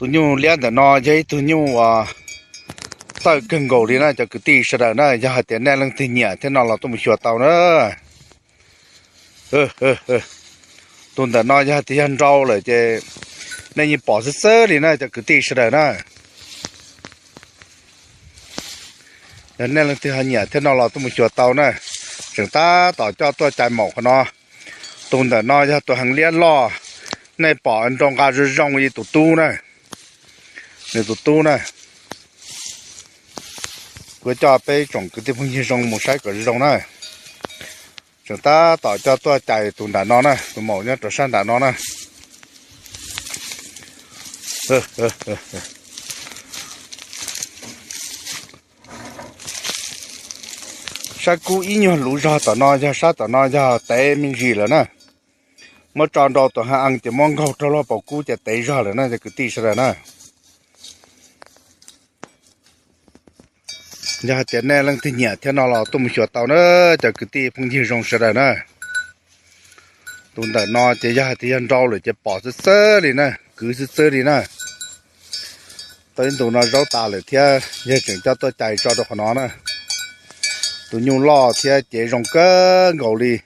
tụi nhung liên để nó giấy tụi nhung tao cần gầu đi na cho cái tì sợ đó na giờ tiền này lần thì nhẹ thế nào là tụi mình sửa tàu nữa tụi ta nói giờ thì ăn rau rồi chứ nên như bỏ sơ sơ đi na cho cái tì sợ đó na giờ này lần thì nhẹ thế nào là tụi mình sửa tàu nữa chúng ta tỏ cho tôi chạy mỏ của nó tụi ta nói giờ tụi hàng liên lo này bỏ ăn trong cái rong gì tụi tu này này tụi tu này cứ cho bé trồng cái tiếp phong rong một sai cái rong này chúng ta tạo cho tôi chạy tụi đàn nó này tụi mỏ nhá tụi san đàn nó này sao cú ý nhau lũ ra tụi nó ra sát tụi nó ra té mình gì rồi nè mà tròn đầu tụi hàng ăn chỉ mong câu cho nó bảo cú chỉ té ra rồi nè thì cứ tì ra nè giờ tiền này lần thì nhẹ thế nào là tụi mình sửa tàu nữa cho cái tí phong nhiêu rong sờ nè tụi ta nói chỉ giờ thì ăn rau rồi chỉ bỏ sơ sơ đi nè cứ sơ sơ đi nè tới tụi nó rau tàu rồi thì giờ chừng cho tôi chạy cho được nó nè tụi nhung lo thì chỉ rong cơ ngầu đi